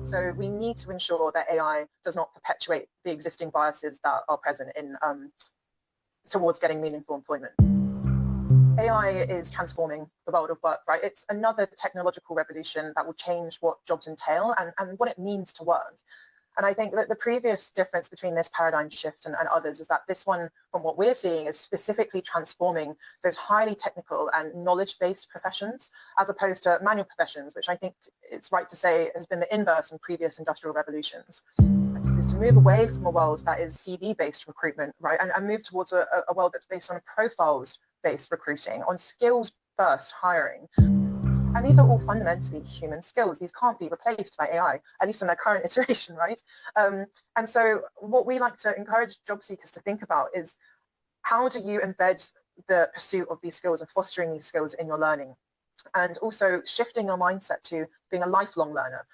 So we need to ensure that AI does not perpetuate the existing biases that are present in towards getting meaningful employment. AI is transforming the world of work, right? It's another technological revolution that will change what jobs entail and what it means to work. And I think that the previous difference between this paradigm shift and others is that this one, from what we're seeing, is specifically transforming those highly technical and knowledge-based professions, as opposed to manual professions, which I think it's right to say has been the inverse in previous industrial revolutions. Is to move away from a world that is CV-based recruitment, right, and move towards a world that's based on profiles-based recruiting, on skills-first hiring. And these are all fundamentally human skills. These can't be replaced by AI, at least in their current iteration, right? And so what we like to encourage job seekers to think about is, how do you embed the pursuit of these skills and fostering these skills in your learning? And also shifting your mindset to being a lifelong learner.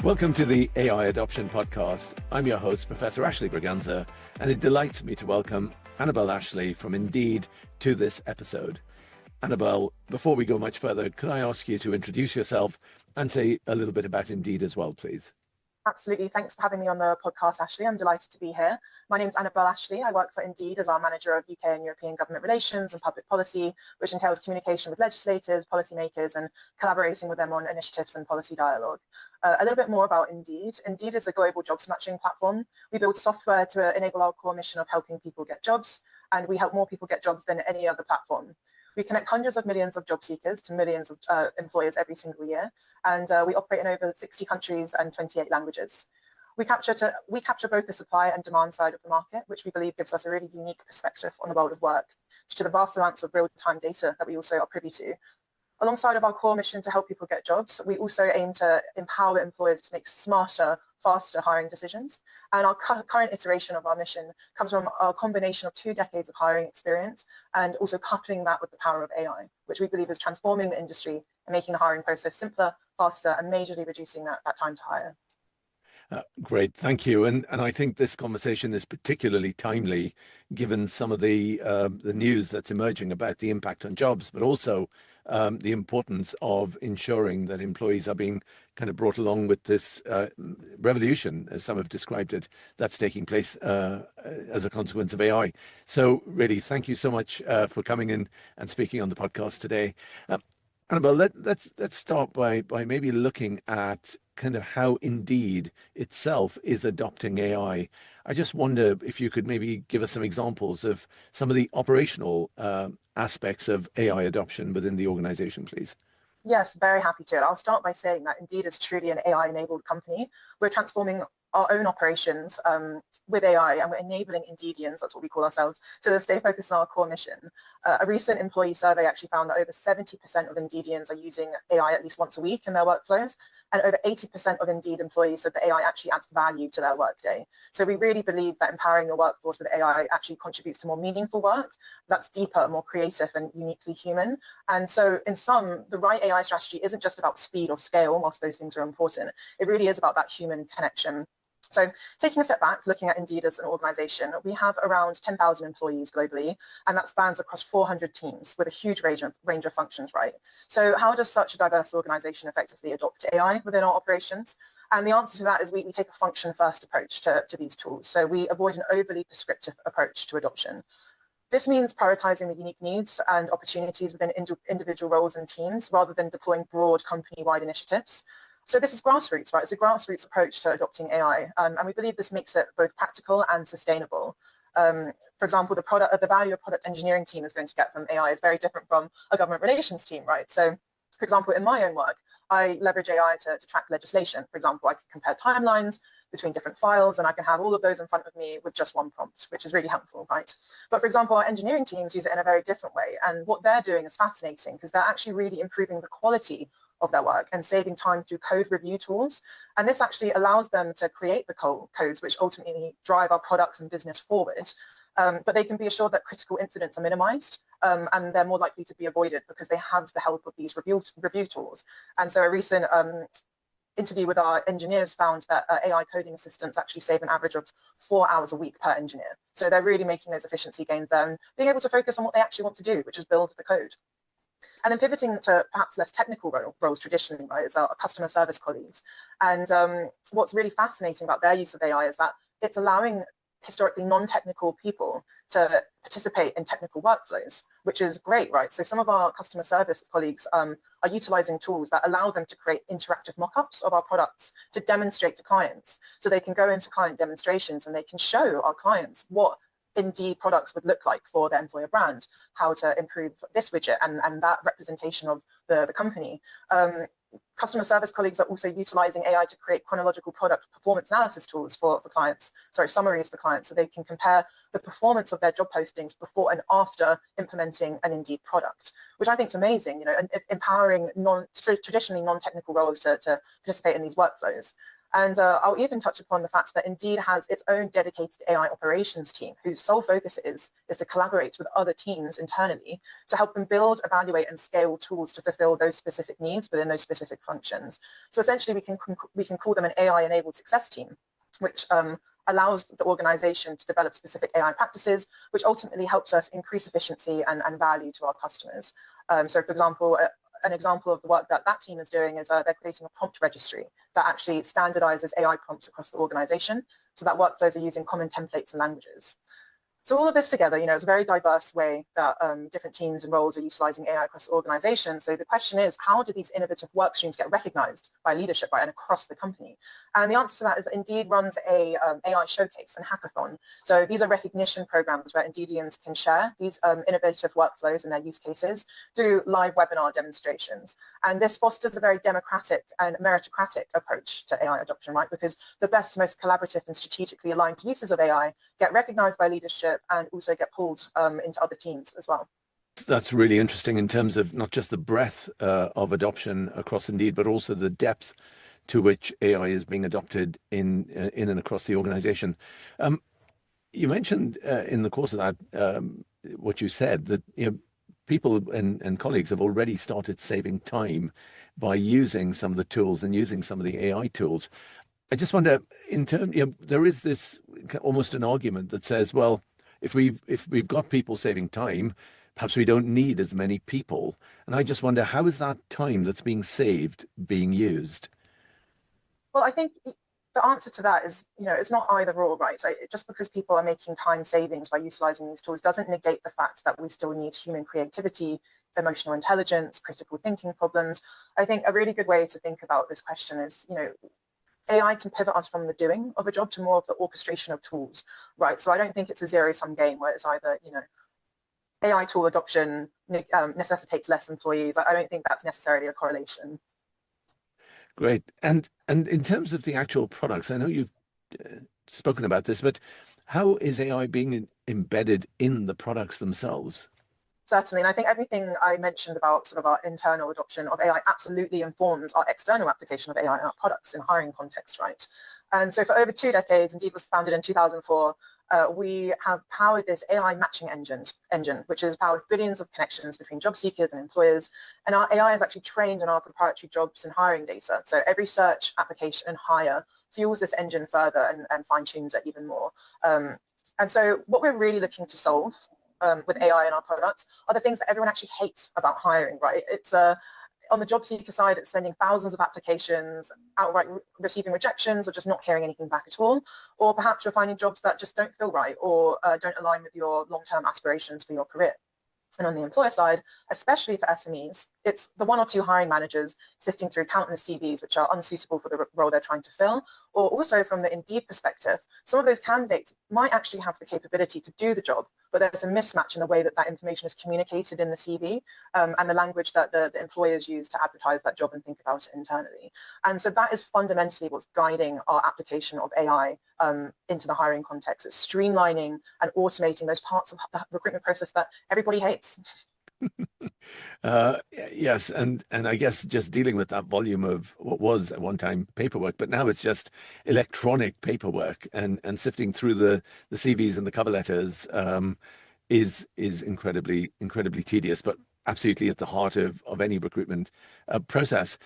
Welcome to the AI Adoption Podcast. I'm your host, Professor Ashley Braganza, and it delights me to welcome Annabel Ashley from Indeed to this episode. Annabel, before we go much further, could I ask you to introduce yourself and say a little bit about Indeed as well, please? Absolutely. Thanks for having me on the podcast, Ashley. I'm delighted to be here. My name is Annabel Ashley. I work for Indeed as our manager of UK and European government relations and public policy, which entails communication with legislators, policymakers, and collaborating with them on initiatives and policy dialogue. A little bit more about Indeed. Indeed is a global jobs matching platform. We build software to enable our core mission of helping people get jobs, and we help more people get jobs than any other platform. We connect hundreds of millions of job seekers to millions of employers every single year, and we operate in over 60 countries and 28 languages. We capture both the supply and demand side of the market, which we believe gives us a really unique perspective on the world of work, due to the vast amounts of real-time data that we also are privy to. Alongside of our core mission to help people get jobs, we also aim to empower employers to make smarter, faster hiring decisions. And our current iteration of our mission comes from a combination of 2 decades of hiring experience and also coupling that with the power of AI, which we believe is transforming the industry and making the hiring process simpler, faster, and majorly reducing that time to hire. Great, thank you. And I think this conversation is particularly timely, given some of the news that's emerging about the impact on jobs, but also the importance of ensuring that employees are being kind of brought along with this revolution, as some have described it, that's taking place as a consequence of AI. So really, thank you so much for coming in and speaking on the podcast today. Annabel, let's start by maybe looking at kind of how Indeed itself is adopting AI. I just wonder if you could maybe give us some examples of some of the operational aspects of AI adoption within the organization, please. Yes, very happy to. I'll start by saying that Indeed is truly an AI-enabled company. We're transforming our own operations with AI, and we're enabling Indeedians, that's what we call ourselves, to stay focused on our core mission. A recent employee survey actually found that over 70% of Indeedians are using AI at least once a week in their workflows, and over 80% of Indeed employees said that AI actually adds value to their workday. So we really believe that empowering the workforce with AI actually contributes to more meaningful work that's deeper, more creative, and uniquely human. And so in sum, the right AI strategy isn't just about speed or scale, whilst those things are important. It really is about that human connection. So taking a step back, looking at Indeed as an organization, we have around 10,000 employees globally, and that spans across 400 teams with a huge range of functions, right? So how does such a diverse organization effectively adopt AI within our operations? And the answer to that is we take a function-first approach to these tools. So we avoid an overly prescriptive approach to adoption. This means prioritizing the unique needs and opportunities within individual roles and teams, rather than deploying broad company-wide initiatives. So this is grassroots, right? It's a grassroots approach to adopting AI, and we believe this makes it both practical and sustainable. For example, the value a product engineering team is going to get from AI is very different from a government relations team, right? So, for example, in my own work, I leverage AI to track legislation. For example, I can compare timelines between different files, and I can have all of those in front of me with just one prompt, which is really helpful, right? But for example, our engineering teams use it in a very different way, and what they're doing is fascinating because they're actually really improving the quality of their work and saving time through code review tools. And this actually allows them to create the codes which ultimately drive our products and business forward. But they can be assured that critical incidents are minimized, and they're more likely to be avoided because they have the help of these review tools. And so a recent interview with our engineers found that AI coding assistants actually save an average of 4 hours a week per engineer. So they're really making those efficiency gains there and being able to focus on what they actually want to do, which is build the code. And then pivoting to perhaps less technical roles traditionally, right, is our customer service colleagues. And what's really fascinating about their use of AI is that it's allowing historically non-technical people to participate in technical workflows, which is great, right? So some of our customer service colleagues are utilizing tools that allow them to create interactive mock-ups of our products to demonstrate to clients. So they can go into client demonstrations and they can show our clients what Indeed products would look like for their employer brand, how to improve this widget and that representation of the company. Customer service colleagues are also utilizing AI to create chronological product performance analysis tools for clients, summaries for clients, so they can compare the performance of their job postings before and after implementing an Indeed product, which I think is amazing, you know, and empowering traditionally non-technical roles to participate in these workflows. And I'll even touch upon the fact that Indeed has its own dedicated AI operations team whose sole focus is to collaborate with other teams internally to help them build, evaluate, and scale tools to fulfill those specific needs within those specific functions. So essentially, we can call them an AI-enabled success team, which allows the organization to develop specific AI practices, which ultimately helps us increase efficiency and value to our customers. So for example, an example of the work that team is doing is they're creating a prompt registry that actually standardizes AI prompts across the organization so that workflows are using common templates and languages. So all of this together, you know, it's a very diverse way that different teams and roles are utilizing AI across the organization. So the question is, how do these innovative work streams get recognized by leadership, right, and across the company? And the answer to that is that Indeed runs a AI showcase and hackathon. So these are recognition programs where Indeedians can share these innovative workflows and their use cases through live webinar demonstrations. And this fosters a very democratic and meritocratic approach to AI adoption, right? Because the best, most collaborative and strategically aligned uses of AI get recognized by leadership and also get pulled into other teams as well. That's really interesting in terms of not just the breadth of adoption across Indeed, but also the depth to which AI is being adopted in and across the organization. You mentioned in the course of that, what you said, that people and colleagues have already started saving time by using some of the tools and using some of the AI tools. I just wonder, in terms, there is this almost an argument that says, well, if we've got people saving time, perhaps we don't need as many people. And I just wonder, how is that time that's being saved being used? Well, I think the answer to that is, it's not either or, right? So just because people are making time savings by utilizing these tools doesn't negate the fact that we still need human creativity, emotional intelligence, critical thinking problems. I think a really good way to think about this question is, AI can pivot us from the doing of a job to more of the orchestration of tools, right? So I don't think it's a zero-sum game where it's either, AI tool adoption necessitates less employees. I don't think that's necessarily a correlation. Great. And in terms of the actual products, I know you've spoken about this, but how is AI being embedded in the products themselves? Certainly, and I think everything I mentioned about sort of our internal adoption of AI absolutely informs our external application of AI in our products in hiring context, right? And so for over 2 decades, Indeed was founded in 2004. We have powered this AI matching engine, which has powered billions of connections between job seekers and employers. And our AI is actually trained on our proprietary jobs and hiring data. So every search, application, and hire fuels this engine further and fine-tunes it even more. And so what we're really looking to solve with AI in our products are the things that everyone actually hates about hiring, right? It's on the job seeker side, it's sending thousands of applications, outright receiving rejections, or just not hearing anything back at all. Or perhaps you're finding jobs that just don't feel right or don't align with your long-term aspirations for your career. And on the employer side, especially for SMEs, it's the 1 or 2 hiring managers sifting through countless CVs which are unsuitable for the role they're trying to fill. Or also from the Indeed perspective, some of those candidates might actually have the capability to do the job, but there's a mismatch in the way that information is communicated in the CV and the language that the employers use to advertise that job and think about it internally. And so that is fundamentally what's guiding our application of AI into the hiring context. It's streamlining and automating those parts of the recruitment process that everybody hates. Yes, and I guess just dealing with that volume of what was at one time paperwork, but now it's just electronic paperwork, and sifting through the CVs and the cover letters is incredibly tedious. But absolutely at the heart of any recruitment process.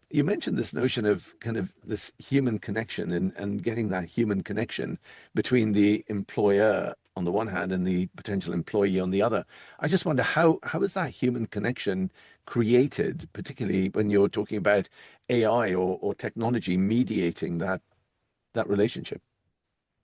You mentioned this notion of kind of this human connection and getting that human connection between the employer on the one hand and the potential employee on the other. I just wonder how is that human connection created, particularly when you're talking about AI or technology mediating that relationship?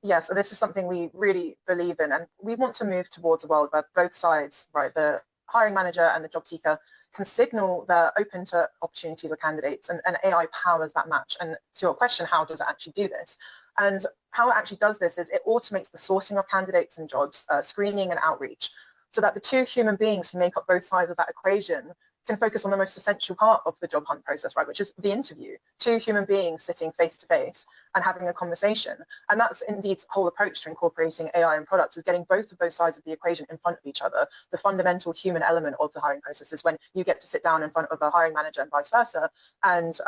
Yeah, so this is something we really believe in, and we want to move towards a world where both sides, right, the hiring manager and the job seeker, can signal they're open to opportunities or candidates, and AI powers that match. And to your question, how does it actually do this? And how it actually does this is it automates the sourcing of candidates and jobs, screening and outreach, so that the two human beings who make up both sides of that equation can focus on the most essential part of the job hunt process, right, which is the interview. Two human beings sitting face to face and having a conversation. And that's Indeed's whole approach to incorporating AI and products, is getting both of those sides of the equation in front of each other. The fundamental human element of the hiring process is when you get to sit down in front of a hiring manager and vice versa and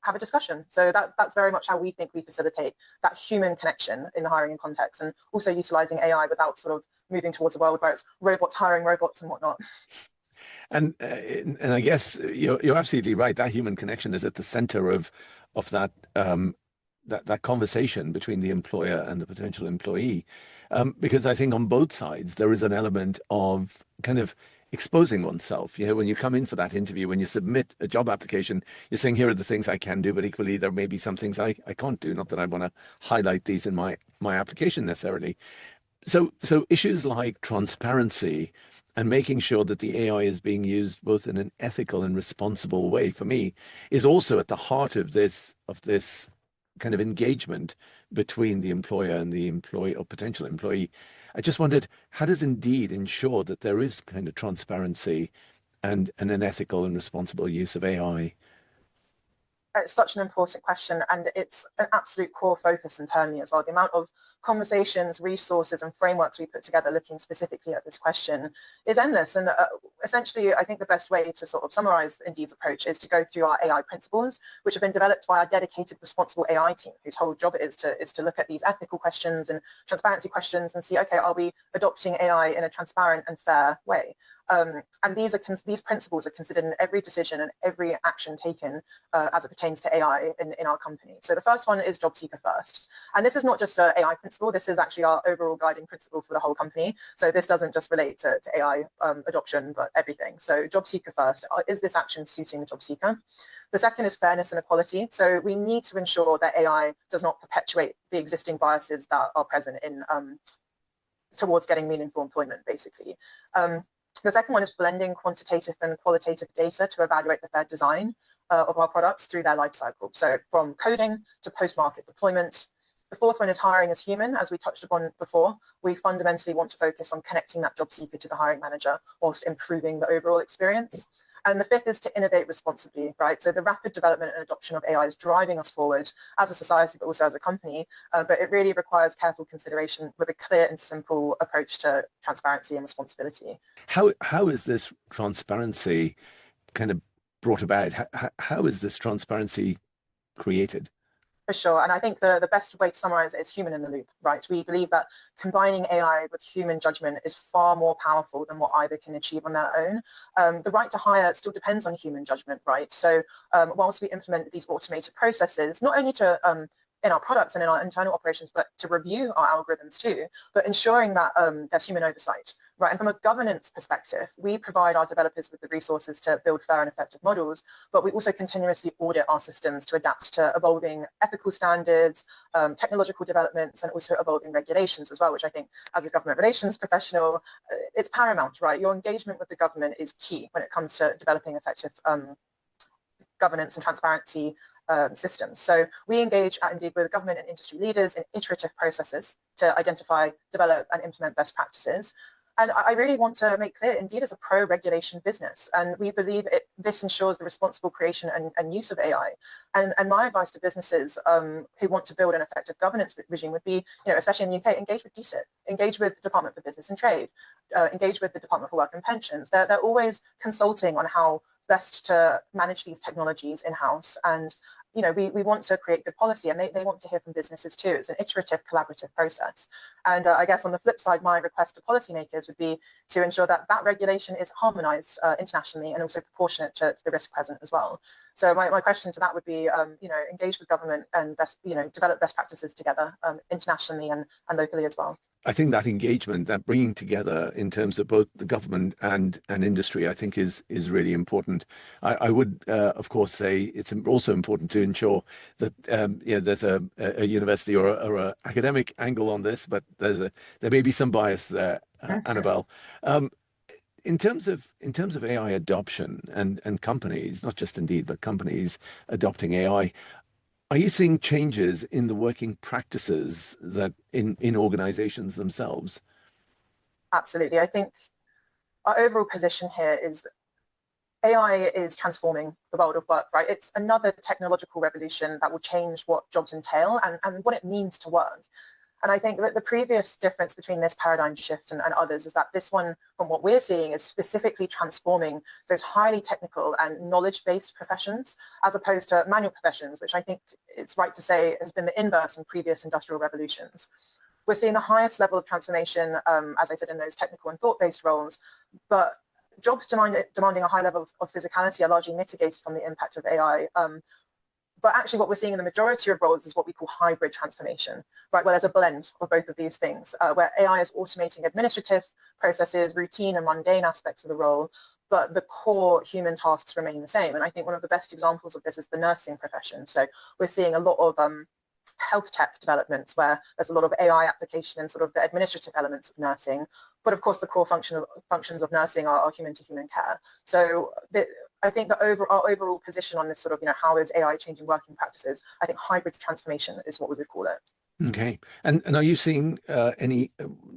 have a discussion. So that's very much how we think we facilitate that human connection in the hiring context, and also utilizing AI without sort of moving towards a world where it's robots hiring robots and whatnot. And I guess you're absolutely right. That human connection is at the center of that that conversation between the employer and the potential employee, because I think on both sides there is an element of kind of exposing oneself. When you come in for that interview, when you submit a job application, you're saying, here are the things I can do, but equally there may be some things I can't do. Not that I want to highlight these in my application necessarily. So issues like transparency and making sure that the AI is being used both in an ethical and responsible way, for me, is also at the heart of this kind of engagement between the employer and the employee or potential employee. I just wondered, how does Indeed ensure that there is kind of transparency and an ethical and responsible use of AI? It's such an important question, and it's an absolute core focus internally as well. The amount of conversations, resources, and frameworks we put together looking specifically at this question is endless. And essentially, I think the best way to sort of summarize Indeed's approach is to go through our AI principles, which have been developed by our dedicated responsible AI team, whose whole job it is to look at these ethical questions and transparency questions and see, okay, are we adopting AI in a transparent and fair way? And these principles are considered in every decision and every action taken as it pertains to AI in our company. So the first one is job seeker first. And this is not just an AI principle, this is actually our overall guiding principle for the whole company. So this doesn't just relate to AI adoption, but everything. So job seeker first, is this action suiting the job seeker? The second is fairness and equality. So we need to ensure that AI does not perpetuate the existing biases that are present in towards getting meaningful employment, basically. The second one is blending quantitative and qualitative data to evaluate the fair design of our products through their life cycle. So from coding to post-market deployment. The fourth one is hiring as human. As we touched upon before, we fundamentally want to focus on connecting that job seeker to the hiring manager whilst improving the overall experience. And the fifth is to innovate responsibly, right? So the rapid development and adoption of AI is driving us forward as a society, but also as a company. But it really requires careful consideration with a clear and simple approach to transparency and responsibility. How is this transparency kind of brought about? How is this transparency created? For sure. And I think the best way to summarize it is human in the loop, right? We believe that combining AI with human judgment is far more powerful than what either can achieve on their own. The right to hire still depends on human judgment, right? So whilst we implement these automated processes, not only to in our products and in our internal operations, but to review our algorithms too, but ensuring that there's human oversight, right? And from a governance perspective, we provide our developers with the resources to build fair and effective models, but we also continuously audit our systems to adapt to evolving ethical standards, technological developments, and also evolving regulations as well, which I think as a government relations professional, it's paramount, right? Your engagement with the government is key when it comes to developing effective governance and transparency systems. So we engage at Indeed with government and industry leaders in iterative processes to identify, develop, and implement best practices. And I really want to make clear, Indeed is a pro-regulation business, and we believe this ensures the responsible creation and use of AI. And my advice to businesses who want to build an effective governance regime would be, especially in the UK, engage with DCIT, engage with the Department for Business and Trade, engage with the Department for Work and Pensions. They're always consulting on how best to manage these technologies in-house. And we want to create good policy, and they want to hear from businesses too. It's an iterative, collaborative process. And I guess on the flip side, my request to policymakers would be to ensure that that regulation is harmonized internationally and also proportionate to the risk present as well. So my question to that would be, engage with government and develop best practices together internationally and locally as well. I think that engagement, that bringing together in terms of both the government and industry, I think is really important. I would, of course, say it's also important to ensure that there's a university or a academic angle on this, but there may be some bias there, Annabel. In terms of AI adoption and companies, not just Indeed, but companies adopting AI, are you seeing changes in the working practices that in organizations themselves? Absolutely. I think our overall position here is AI is transforming the world of work, right? It's another technological revolution that will change what jobs entail and what it means to work. And I think that the previous difference between this paradigm shift and others is that this one, from what we're seeing, is specifically transforming those highly technical and knowledge-based professions, as opposed to manual professions, which I think it's right to say has been the inverse in previous industrial revolutions. We're seeing the highest level of transformation, as I said, in those technical and thought-based roles, but jobs demanding a high level of physicality are largely mitigated from the impact of AI. But actually what we're seeing in the majority of roles is what we call hybrid transformation, right? Where there's a blend of both of these things, where AI is automating administrative processes, routine and mundane aspects of the role, but the core human tasks remain the same. And I think one of the best examples of this is the nursing profession. So we're seeing a lot of health tech developments where there's a lot of AI application and sort of the administrative elements of nursing. But of course, the core functions of nursing are human-to-human care. So I think our overall position on this sort of, how is AI changing working practices? I think hybrid transformation is what we would call it. Okay. And are you seeing any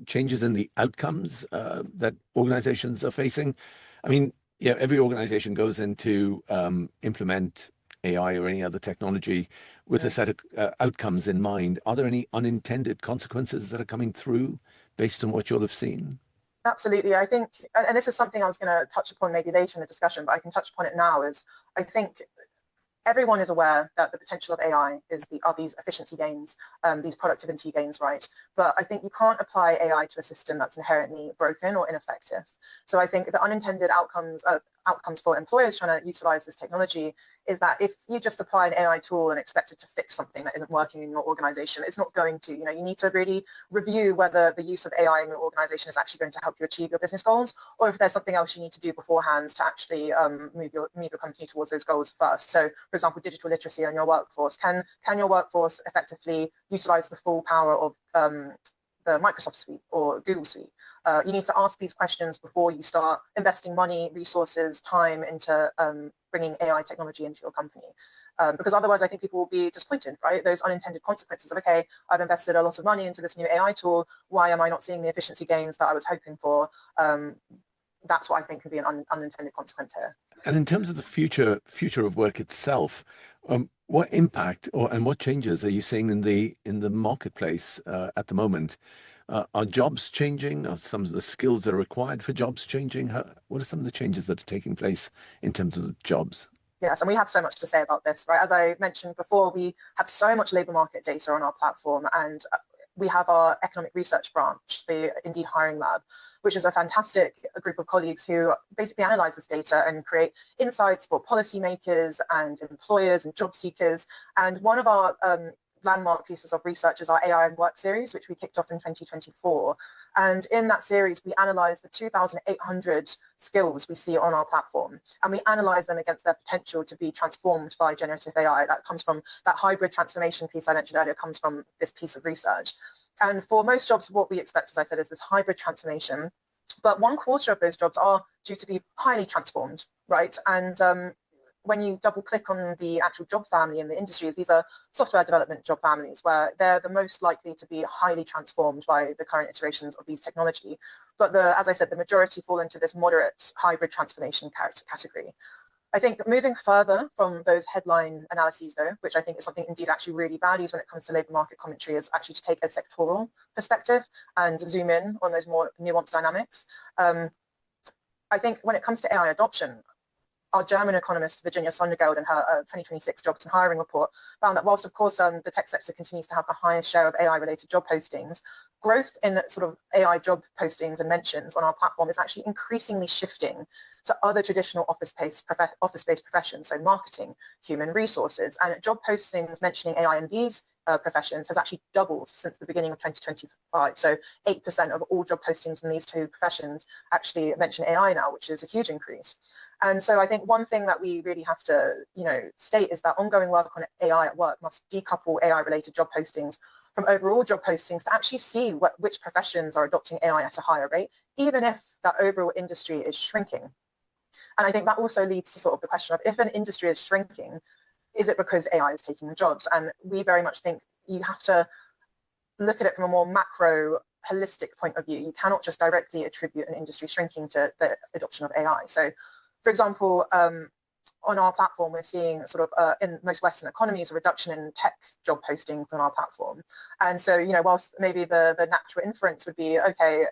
changes in the outcomes that organizations are facing? I mean, every organization goes in to implement AI or any other technology with a set of outcomes in mind. Are there any unintended consequences that are coming through based on what you'll have seen? Absolutely. I think, and this is something I was going to touch upon maybe later in the discussion, but I can touch upon it now, is I think everyone is aware that the potential of AI are these efficiency gains, these productivity gains, right? But I think you can't apply AI to a system that's inherently broken or ineffective. So I think the unintended outcomes for employers trying to utilize this technology is that if you just apply an AI tool and expect it to fix something that isn't working in your organization, it's not going to. You need to really review whether the use of AI in your organization is actually going to help you achieve your business goals, or if there's something else you need to do beforehand to actually move your company towards those goals first. So, for example, digital literacy on your workforce. Can your workforce effectively utilize the full power of the Microsoft suite or Google suite? You need to ask these questions before you start investing money, resources, time into bringing AI technology into your company. Because otherwise, I think people will be disappointed, right? Those unintended consequences of, okay, I've invested a lot of money into this new AI tool. Why am I not seeing the efficiency gains that I was hoping for? That's what I think could be an unintended consequence here. And in terms of the future of work itself, what impact and what changes are you seeing in the marketplace at the moment? Are jobs changing? Are some of the skills that are required for jobs changing? What are some of the changes that are taking place in terms of jobs? Yes, and we have so much to say about this, right? As I mentioned before, we have so much labour market data on our platform, and we have our economic research branch, the Indeed Hiring Lab, which is a fantastic group of colleagues who basically analyze this data and create insights for policymakers and employers and job seekers. And one of our landmark pieces of research is our AI and Work series, which we kicked off in 2024. And in that series, we analysed the 2,800 skills we see on our platform, and we analyse them against their potential to be transformed by generative AI. That comes from that hybrid transformation piece I mentioned earlier, comes from this piece of research. And for most jobs, what we expect, as I said, is this hybrid transformation. But 1/4 of those jobs are due to be highly transformed, right? And when you double click on the actual job family in the industries, these are software development job families where they're the most likely to be highly transformed by the current iterations of these technology. But as I said, the majority fall into this moderate hybrid transformation category. I think moving further from those headline analyses, though, which I think is something Indeed actually really values when it comes to labour market commentary, is actually to take a sectoral perspective and zoom in on those more nuanced dynamics. I think when it comes to AI adoption, our German economist, Virginia Sondergeld, in her 2026 jobs and hiring report, found that whilst, of course, the tech sector continues to have the highest share of AI-related job postings, growth in sort of AI job postings and mentions on our platform is actually increasingly shifting to other traditional office-based professions, so marketing, human resources, and job postings mentioning AI in these professions has actually doubled since the beginning of 2025. So 8% of all job postings in these two professions actually mention AI now, which is a huge increase. And so I think one thing that we really have to, state is that ongoing work on AI at work must decouple AI-related job postings from overall job postings to actually see which professions are adopting AI at a higher rate, even if that overall industry is shrinking. And I think that also leads to sort of the question of, if an industry is shrinking, is it because AI is taking the jobs? And we very much think you have to look at it from a more macro, holistic point of view. You cannot just directly attribute an industry shrinking to the adoption of AI. So, for example, on our platform, we're seeing sort of in most Western economies a reduction in tech job postings on our platform. And so, whilst maybe the natural inference would be, okay,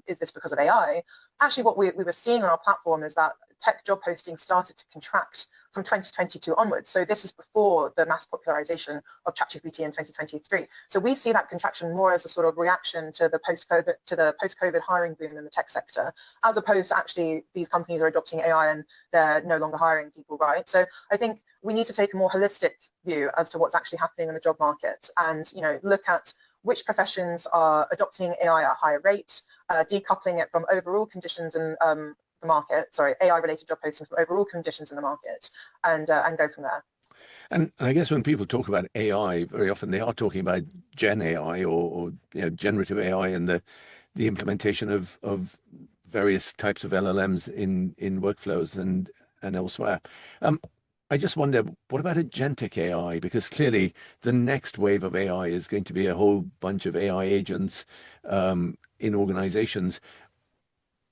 is this because of AI? Actually, what we were seeing on our platform is that tech job postings started to contract from 2022 onwards. So this is before the mass popularization of ChatGPT in 2023. So we see that contraction more as a sort of reaction to the post-COVID hiring boom in the tech sector, as opposed to actually these companies are adopting AI and they're no longer hiring people, right? So I think we need to take a more holistic view as to what's actually happening in the job market, and look at which professions are adopting AI at a higher rate, decoupling it from overall conditions in the market, AI-related job postings from overall conditions in the market, and go from there. And I guess when people talk about AI, very often they are talking about Gen AI or generative AI and the implementation of various types of LLMs in workflows and elsewhere. I just wonder, what about agentic AI? Because clearly the next wave of AI is going to be a whole bunch of AI agents in organizations.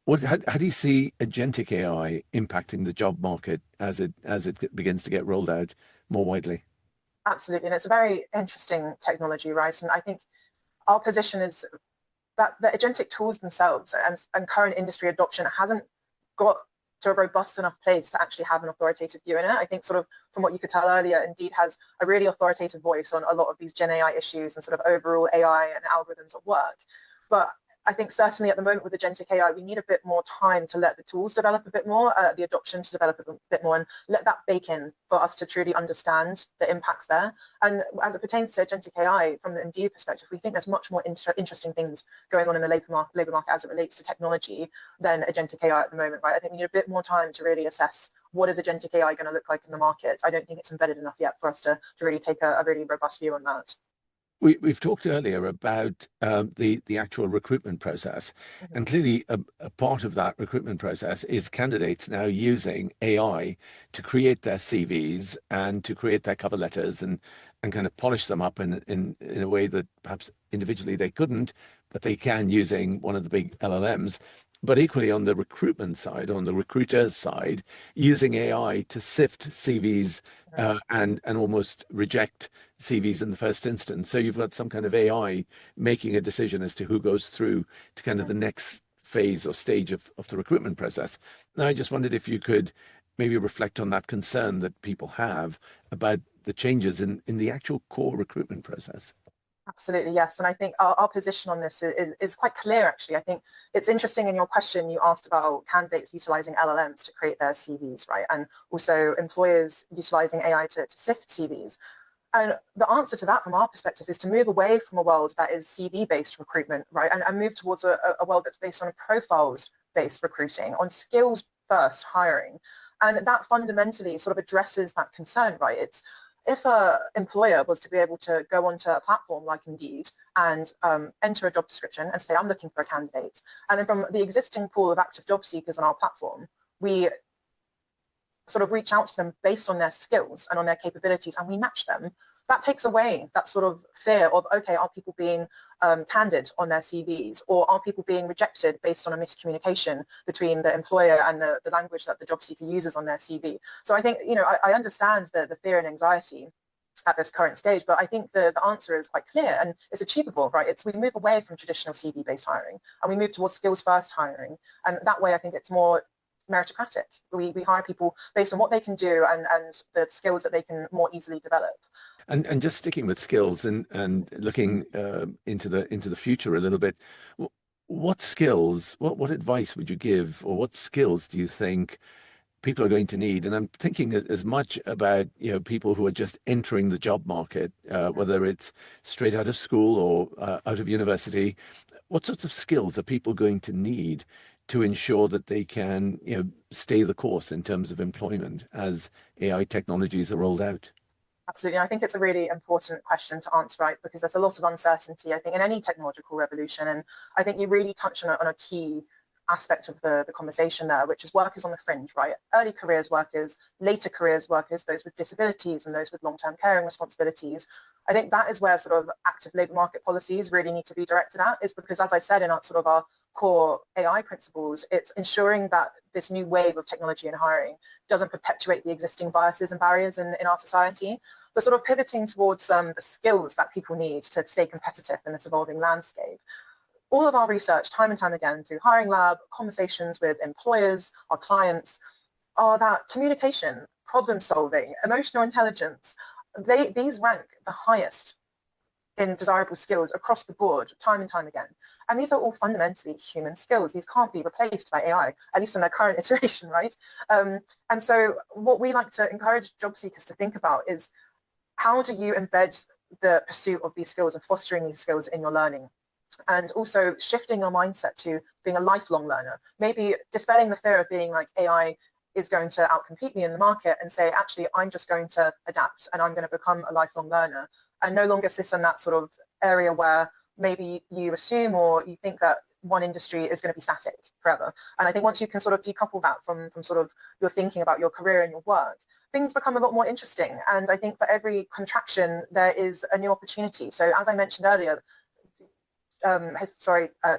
How do you see agentic AI impacting the job market as it begins to get rolled out more widely? Absolutely, and it's a very interesting technology, right? And I think our position is that the agentic tools themselves and current industry adoption hasn't got to a robust enough place to actually have an authoritative view in it. I think sort of from what you could tell earlier, Indeed has a really authoritative voice on a lot of these Gen AI issues and sort of overall AI and algorithms at work. But I think certainly at the moment with agentic AI, we need a bit more time to let the tools develop a bit more, the adoption to develop a bit more, and let that bake in for us to truly understand the impacts there. And as it pertains to agentic AI, from the Indeed perspective, we think there's much more interesting things going on in the labor market as it relates to technology than agentic AI at the moment, right? I think we need a bit more time to really assess what is agentic AI going to look like in the market. I don't think it's embedded enough yet for us to really take a really robust view on that. We've talked earlier about the actual recruitment process, and clearly a part of that recruitment process is candidates now using AI to create their CVs and to create their cover letters and kind of polish them up in a way that perhaps individually they couldn't, but they can using one of the big LLMs. But equally on the recruitment side, on the recruiter's side, using AI to sift CVs and almost reject CVs in the first instance. So you've got some kind of AI making a decision as to who goes through to kind of the next phase or stage of the recruitment process. And I just wondered if you could maybe reflect on that concern that people have about the changes in the actual core recruitment process. Absolutely, yes. And I think our position on this is quite clear, actually. I think it's interesting in your question, you asked about candidates utilizing LLMs to create their CVs, right? And also employers utilizing AI to sift CVs. And the answer to that from our perspective is to move away from a world that is CV-based recruitment, right? And move towards a world that's based on profiles-based recruiting, on skills-first hiring. And that fundamentally sort of addresses that concern, right? It's if an employer was to be able to go onto a platform like Indeed and enter a job description and say, I'm looking for a candidate. And then from the existing pool of active job seekers on our platform, we sort of reach out to them based on their skills and on their capabilities, and we match them. That takes away that sort of fear of, okay, are people being candid on their CVs, or are people being rejected based on a miscommunication between the employer and the language that the job seeker uses on their CV? So I think, I understand the fear and anxiety at this current stage, but I think the answer is quite clear and it's achievable, right? We move away from traditional CV-based hiring and we move towards skills-first hiring. And that way, I think it's more meritocratic. We hire people based on what they can do and the skills that they can more easily develop. And just sticking with skills and looking into the future a little bit, what skills, what advice would you give, or what skills do you think people are going to need? And I'm thinking as much about, people who are just entering the job market, whether it's straight out of school or out of university. What sorts of skills are people going to need to ensure that they can, stay the course in terms of employment as AI technologies are rolled out? Absolutely. I think it's a really important question to answer, right? Because there's a lot of uncertainty, I think, in any technological revolution. And I think you really touch on a key aspect of the conversation there, which is workers on the fringe, right? Early careers workers, later careers workers, those with disabilities and those with long-term caring responsibilities. I think that is where sort of active labour market policies really need to be directed at, is because, as I said, in our sort of our core AI principles, it's ensuring that this new wave of technology and hiring doesn't perpetuate the existing biases and barriers in our society, but sort of pivoting towards the skills that people need to stay competitive in this evolving landscape. All of our research, time and time again, through Hiring Lab, conversations with employers, our clients, are that communication, problem solving, emotional intelligence, these rank the highest in desirable skills across the board, time and time again. And these are all fundamentally human skills. These can't be replaced by AI, at least in their current iteration, right? And so what we like to encourage job seekers to think about is, how do you embed the pursuit of these skills and fostering these skills in your learning? And also shifting your mindset to being a lifelong learner, maybe dispelling the fear of being like, AI is going to outcompete me in the market, and say, actually, I'm just going to adapt and I'm going to become a lifelong learner, and no longer sit in that sort of area where maybe you assume or you think that one industry is going to be static forever. And I think once you can sort of decouple that from sort of your thinking about your career and your work, things become a lot more interesting. And I think for every contraction, there is a new opportunity. So as I mentioned earlier,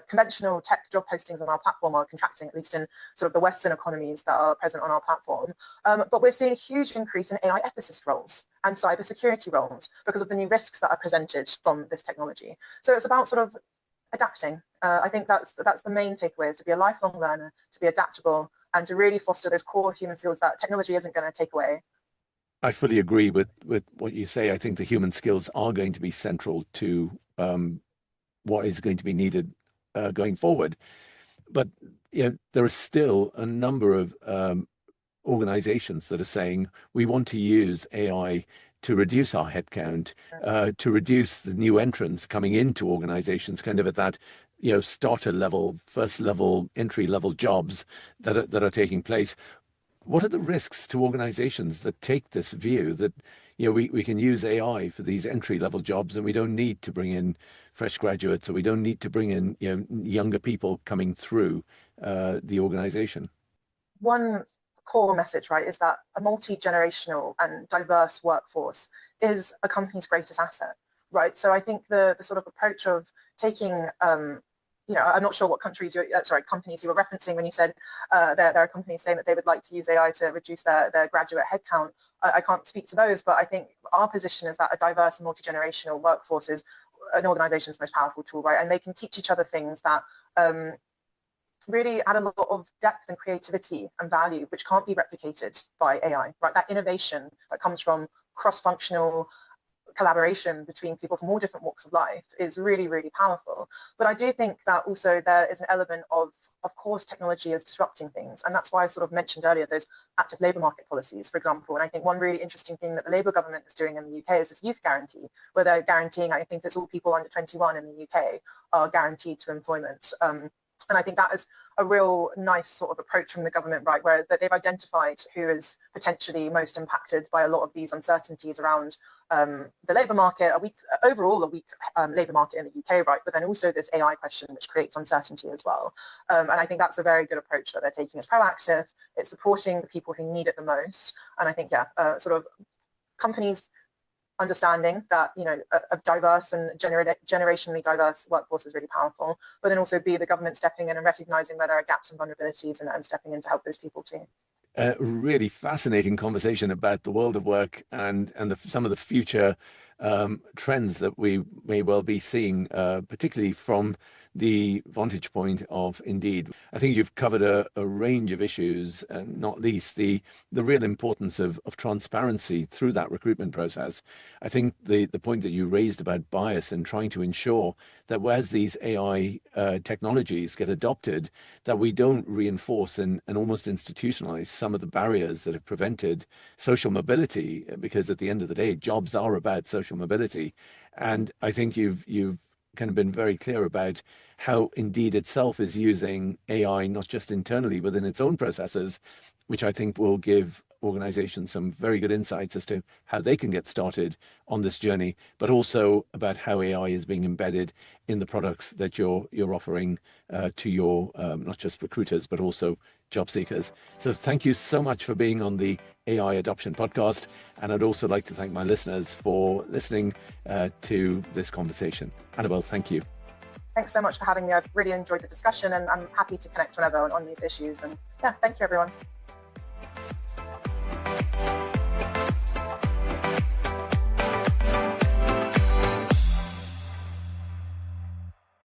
conventional tech job postings on our platform are contracting, at least in sort of the Western economies that are present on our platform. But we're seeing a huge increase in AI ethicist roles and cybersecurity roles because of the new risks that are presented from this technology. So it's about sort of adapting. I think that's the main takeaway, is to be a lifelong learner, to be adaptable, and to really foster those core human skills that technology isn't going to take away. I fully agree with what you say. I think the human skills are going to be central to what is going to be needed going forward. But there are still a number of organizations that are saying we want to use AI to reduce our headcount, to reduce the new entrants coming into organizations, kind of at that starter level, first level, entry level jobs that are taking place. What are the risks to organizations that take this view that we can use AI for these entry level jobs and we don't need to bring in fresh graduates, or we don't need to bring in younger people coming through the organization? One core message, right, is that a multi-generational and diverse workforce is a company's greatest asset, right? So I think the sort of approach of taking I'm not sure what companies you were referencing when you said there are companies saying that they would like to use AI to reduce their graduate headcount. I can't speak to those, but I think our position is that a diverse and multi-generational workforce is an organization's most powerful tool, right? And they can teach each other things that really add a lot of depth and creativity and value, which can't be replicated by AI, right? That innovation that comes from cross-functional collaboration between people from all different walks of life is really, really powerful. But I do think that also there is an element of course, technology is disrupting things. And that's why I sort of mentioned earlier those active labour market policies, for example. And I think one really interesting thing that the Labour government is doing in the UK is this youth guarantee, where they're guaranteeing, I think it's all people under 21 in the UK are guaranteed to employment. And I think that is a real nice sort of approach from the government, right, where that they've identified who is potentially most impacted by a lot of these uncertainties around the labour market, a weak labour market in the UK, right, but then also this AI question, which creates uncertainty as well. And I think that's a very good approach that they're taking. It's proactive, it's supporting the people who need it the most. And I think, sort of companies understanding that a diverse and generationally diverse workforce is really powerful, but then also be the government stepping in and recognizing that there are gaps and vulnerabilities and stepping in to help those people too. A really fascinating conversation about the world of work and some of the future trends that we may well be seeing, particularly from the vantage point of Indeed. I think you've covered a range of issues, and not least the real importance of transparency through that recruitment process. I think the point that you raised about bias and trying to ensure that as these AI technologies get adopted, that we don't reinforce and almost institutionalize some of the barriers that have prevented social mobility, because at the end of the day, jobs are about social mobility. And I think you've kind of been very clear about how Indeed itself is using AI, not just internally within its own processes, which I think will give organizations some very good insights as to how they can get started on this journey, but also about how AI is being embedded in the products that you're offering to your not just recruiters, but also job seekers. So thank you so much for being on the AI Adoption Podcast. And I'd also like to thank my listeners for listening to this conversation. Annabel, thank you. Thanks so much for having me. I've really enjoyed the discussion, and I'm happy to connect whenever on these issues. And yeah, thank you, everyone.